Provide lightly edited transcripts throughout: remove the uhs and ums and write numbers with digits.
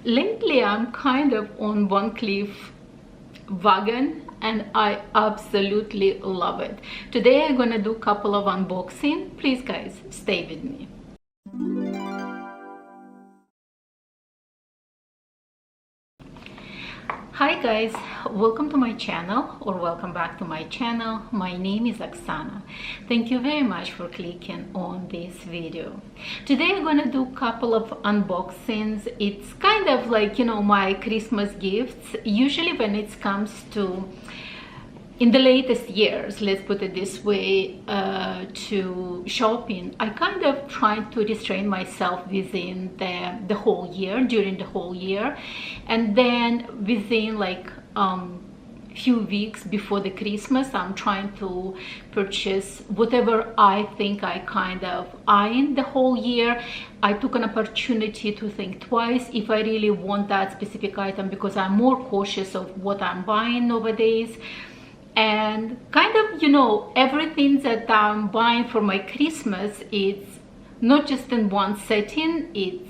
Lately I'm kind of on Van Cleef wagon and I absolutely love it. Today I'm gonna do a couple of unboxing. Please guys, stay with me. Hi guys, welcome to my channel, or welcome back to my channel. My name is Oksana. Thank you very much for clicking on this video. Today I'm gonna do a couple of unboxings. It's kind of like, you know, my Christmas gifts. Usually when it comes to, in the latest years, let's put it this way, to shopping, I kind of try to restrain myself within the whole year, during the whole year, and then within like few weeks before the Christmas, I'm trying to purchase whatever I think I kind of eyeing the whole year. I took an opportunity to think twice if I really want that specific item, because I'm more cautious of what I'm buying nowadays. And kind of, you know, everything that I'm buying for my Christmas, it's not just in one setting. It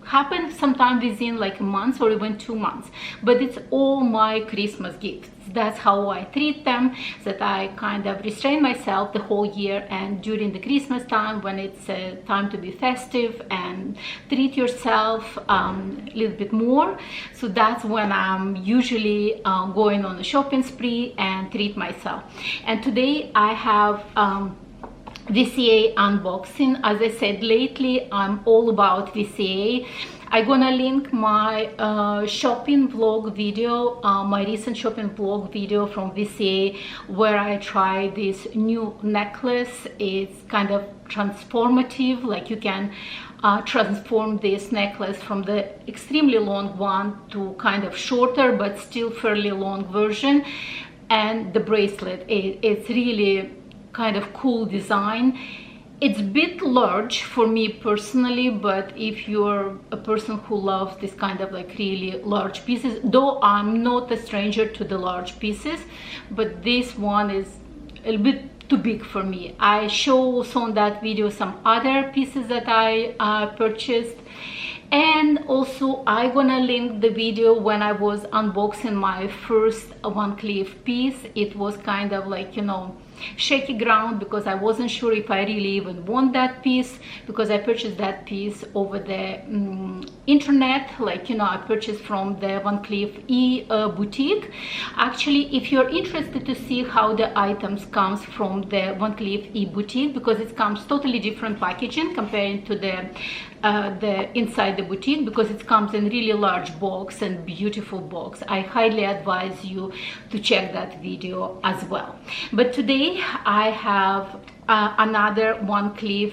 happens sometime within like a month or even 2 months, but it's all my Christmas gifts. That's how I treat them, that I kind of restrain myself the whole year, and during the Christmas time, when it's time to be festive and treat yourself a little bit more. So that's when I'm usually going on a shopping spree and treat myself. And today I have VCA unboxing. As I said, lately I'm all about VCA. I'm gonna link my shopping vlog video, my recent shopping vlog video from VCA, where I tried this new necklace. It's kind of transformative, like you can transform this necklace from the extremely long one to kind of shorter but still fairly long version. And the bracelet, it's really kind of cool design. It's a bit large for me personally, but if you're a person who loves this kind of like really large pieces, though I'm not a stranger to the large pieces, but this one is a little bit too big for me. I show also on that video some other pieces that I purchased. And also I'm gonna link the video when I was unboxing my first Van Cleef piece. It was kind of like, you know, shaky ground, because I wasn't sure if I really even want that piece, because I purchased that piece over the internet, like, you know, I purchased from the Van Cleef boutique. Actually, if you're interested to see how the items comes from the Van Cleef boutique, because it comes totally different packaging comparing to the inside the boutique, because it comes in really large box and beautiful box. I highly advise you to check that video as well. But today I have another Van Cleef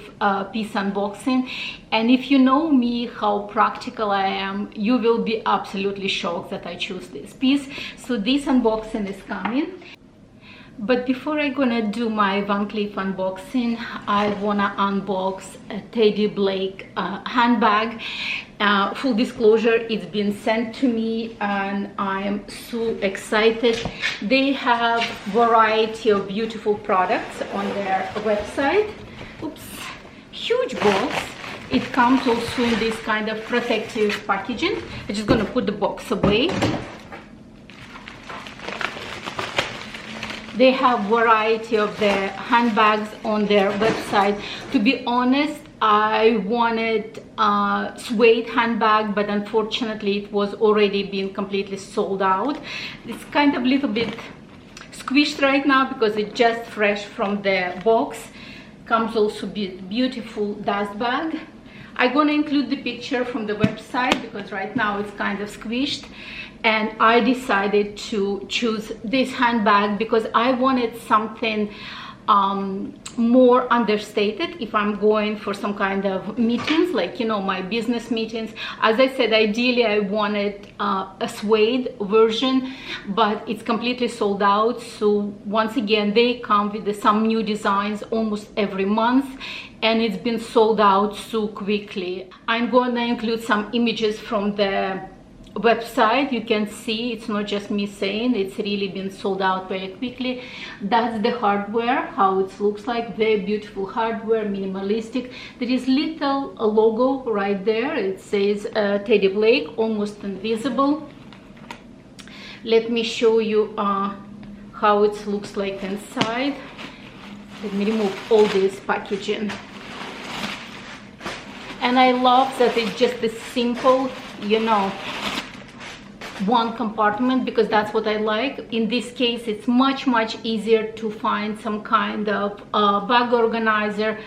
piece unboxing, and if you know me, how practical I am, you will be absolutely shocked that I choose this piece. So this unboxing is coming. But before I'm gonna do my Van Cleef unboxing, I wanna unbox a Teddy Blake handbag. Full disclosure, it's been sent to me and I am so excited. They have variety of beautiful products on their website. Oops, huge box. It comes also in this kind of protective packaging. I'm just gonna put the box away. They have variety of the handbags on their website. To be honest, I wanted a suede handbag, but unfortunately it was already been completely sold out. It's kind of a little bit squished right now because it's just fresh from the box. Comes also beautiful dust bag. I'm gonna include the picture from the website because right now it's kind of squished. And I decided to choose this handbag because I wanted something more understated if I'm going for some kind of meetings, like, you know, my business meetings. As I said, ideally I wanted a suede version, but it's completely sold out. So once again, they come with some new designs almost every month, and it's been sold out so quickly. I'm going to include some images from the website. You can see it's not just me saying, it's really been sold out very quickly. That's the hardware, how it looks like. Very beautiful hardware, minimalistic. There is little logo right there. It says Teddy Blake, almost invisible. Let me show you how it looks like inside. Let me remove all this packaging. And I love that it's just a simple, you know, one compartment, because that's what I like. In this case, it's much easier to find some kind of bag organizer.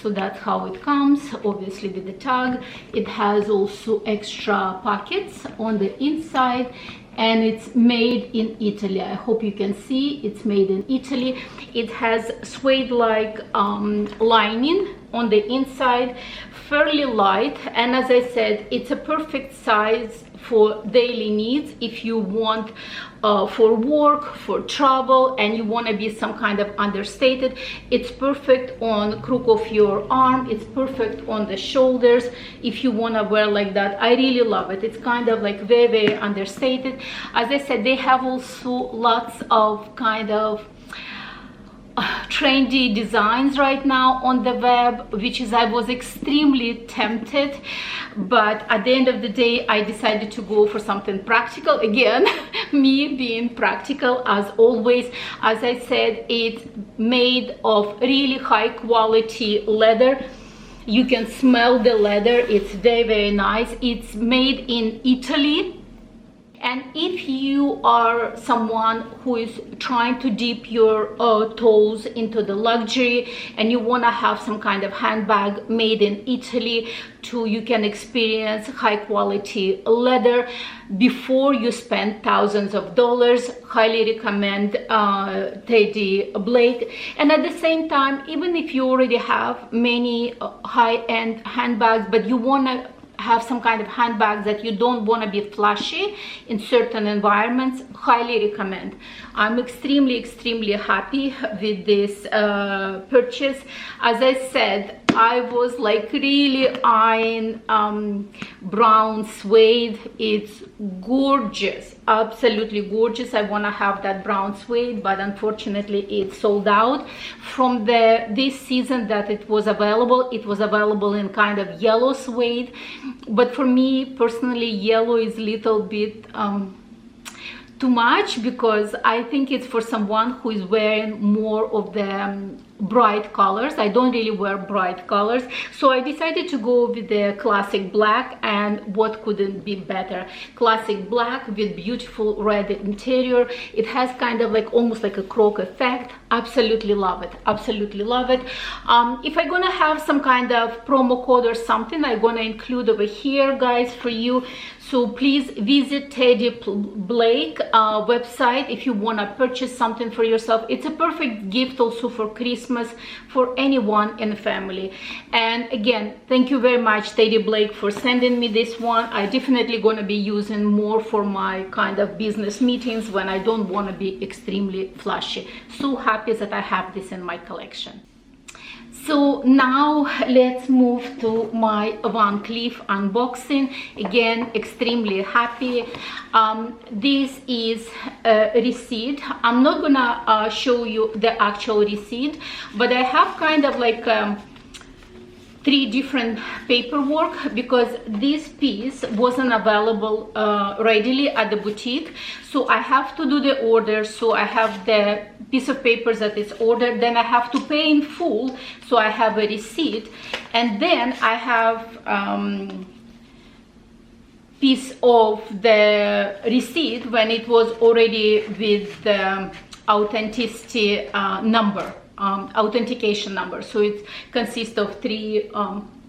So that's how it comes, obviously with the tag. It has also extra pockets on the inside, and it's made in Italy. I hope you can see it's made in Italy. It has suede-like lining on the inside, fairly light, and as I said, it's a perfect size for daily needs. If you want for work, for travel, and you want to be some kind of understated, it's perfect on crook of your arm. It's perfect on the shoulders if you want to wear like that. I really love it. It's kind of like very understated. As I said, they have also lots of kind of trendy designs right now on the web, which is, I was extremely tempted, but at the end of the day I decided to go for something practical. Again, me being practical as always. As I said, it's made of really high quality leather. You can smell the leather. It's very nice. It's made in Italy. And if you are someone who is trying to dip your toes into the luxury and you want to have some kind of handbag made in Italy too, you can experience high quality leather before you spend thousands of dollars. Highly recommend Teddy Blake. And at the same time, even if you already have many high-end handbags, but you want to have some kind of handbags that you don't want to be flashy in certain environments, highly recommend. I'm extremely happy with this purchase. As I said, I was like really eyeing brown suede. It's gorgeous, absolutely gorgeous. I want to have that brown suede, but unfortunately it's sold out. From this season that it was available in kind of yellow suede, but for me personally, yellow is a little bit too much, because I think it's for someone who is wearing more of the bright colors. I don't really wear bright colors, so I decided to go with the classic black, and what couldn't be better. Classic black with beautiful red interior. It has kind of like almost like a croc effect. Absolutely love it, absolutely love it. If I'm gonna have some kind of promo code or something, I'm gonna include over here, guys, for you. So please visit Teddy Blake website if you want to purchase something for yourself. It's a perfect gift also for Christmas, for anyone in the family. And again, thank you very much, Teddy Blake, for sending me this one. I definitely going to be using more for my kind of business meetings when I don't want to be extremely flashy. So happy that I have this in my collection. So now let's move to my Van Cleef unboxing. Again, extremely happy. This is a receipt. I'm not gonna show you the actual receipt, but I have kind of like 3 different paperwork, because this piece wasn't available readily at the boutique, so I have to do the order. So I have the piece of paper that is ordered, then I have to pay in full, so I have a receipt, and then I have piece of the receipt when it was already with the authenticity number, authentication number. So it consists of 3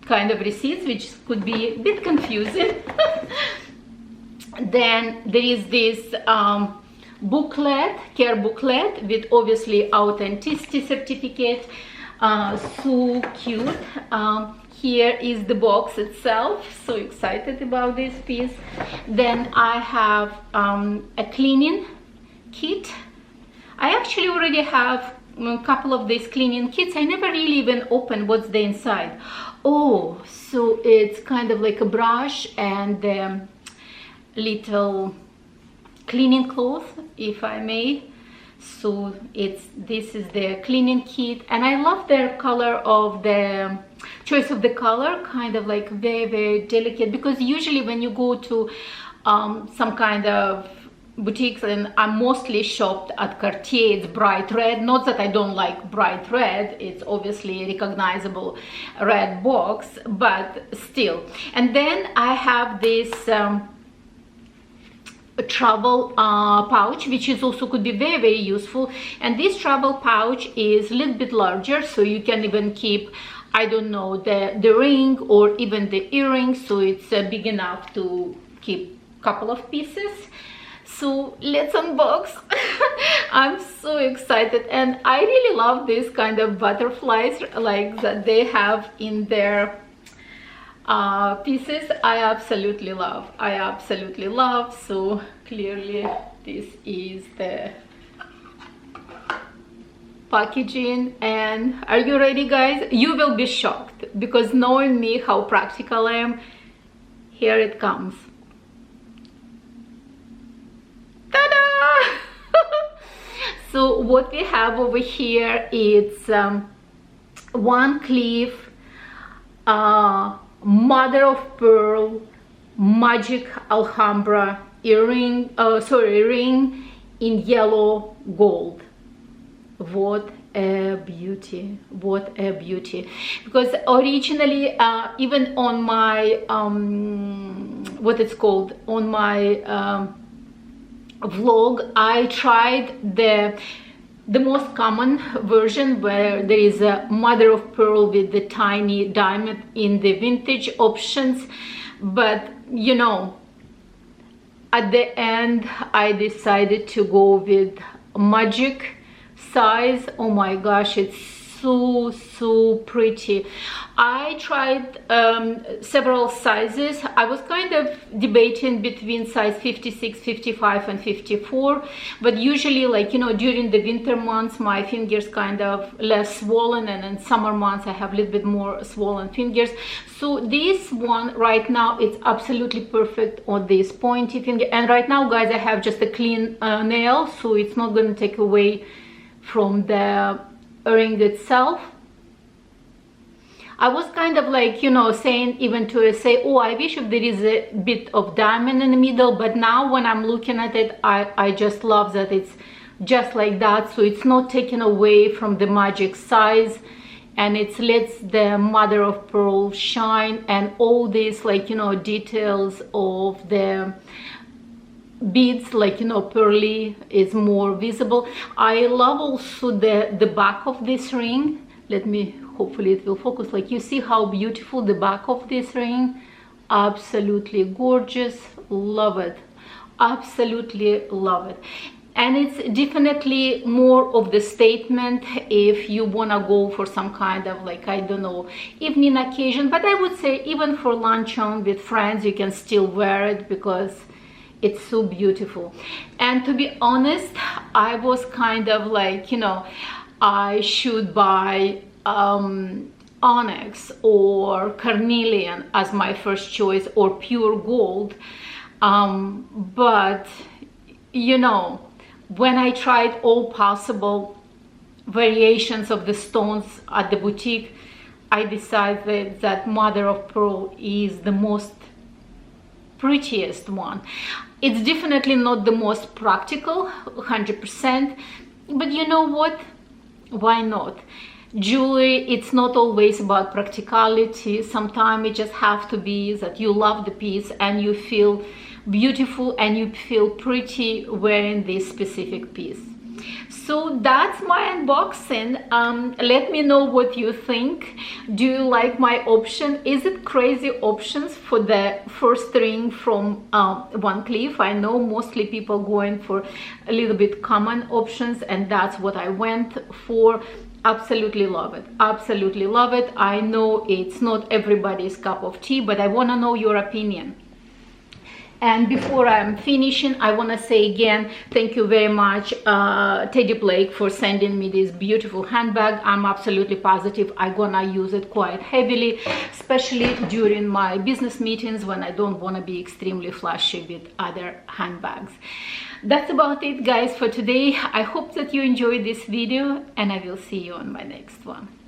kind of receipts, which could be a bit confusing. Then there is this booklet, care booklet, with obviously authenticity certificate. So cute. Here is the box itself. So excited about this piece. Then I have a cleaning kit. I actually already have a couple of these cleaning kits. I never really even opened what's the inside. Oh, so it's kind of like a brush and little cleaning cloth, if I may. So this is the cleaning kit, and I love their color of the choice of the color, kind of like very, very delicate, because usually when you go to some kind of boutiques, and I mostly shopped at Cartier, it's bright red. Not that I don't like bright red, it's obviously a recognizable red box, but still. And then I have this travel pouch, which is also could be very, very useful. And this travel pouch is a little bit larger, so you can even keep, I don't know, the ring or even the earrings, so it's big enough to keep a couple of pieces. So let's unbox. I'm so excited, and I really love this kind of butterflies like that they have in their pieces. I absolutely love. So clearly this is the packaging, and are you ready, guys? You will be shocked, because knowing me how practical I am, here it comes. Ta-da! So what we have over here is one Cleef mother of pearl magic Alhambra ring in yellow gold. What a beauty, what a beauty. Because originally even on my what it's called, on my vlog, I tried the most common version, where there is a mother of pearl with the tiny diamond in the vintage options. But you know, at the end I decided to go with magic size. Oh my gosh, it's so pretty. I tried several sizes. I was kind of debating between size 56, 55 and 54, but usually, like, you know, during the winter months my fingers kind of less swollen, and in summer months I have a little bit more swollen fingers. So this one right now, it's absolutely perfect on this pointy finger. And right now, guys, I have just a clean nail, so it's not going to take away from the ring itself. I was kind of like, you know, saying even to say, oh, I wish if there is a bit of diamond in the middle, but now when I'm looking at it, I just love that it's just like that. So it's not taken away from the magic size, and it lets the mother of pearl shine, and all these, like, you know, details of the beads, like, you know, pearly is more visible. I love also the back of this ring. Let me, hopefully it will focus. Like, you see how beautiful the back of this ring, absolutely gorgeous. Love it, absolutely love it. And it's definitely more of the statement if you want to go for some kind of, like, I don't know, evening occasion. But I would say even for luncheon with friends, you can still wear it, because it's so beautiful. And to be honest, I was kind of like, you know, I should buy onyx or carnelian as my first choice, or pure gold, but you know, when I tried all possible variations of the stones at the boutique, I decided that mother of pearl is the most prettiest one. It's definitely not the most practical, 100%, but you know what, why not? Jewelry, it's not always about practicality. Sometimes it just have to be that you love the piece and you feel beautiful and you feel pretty wearing this specific piece. So that's my unboxing. Let me know what you think. Do you like my option? Is it crazy options for the first ring from Van Cleef? I know mostly people going for a little bit common options, and that's what I went for. Absolutely love it, absolutely love it. I know it's not everybody's cup of tea, but I want to know your opinion. And before I'm finishing, I want to say again, thank you very much, Teddy Blake, for sending me this beautiful handbag. I'm absolutely positive I'm gonna use it quite heavily, especially during my business meetings when I don't want to be extremely flashy with other handbags. That's about it, guys, for today. I hope that you enjoyed this video, and I will see you on my next one.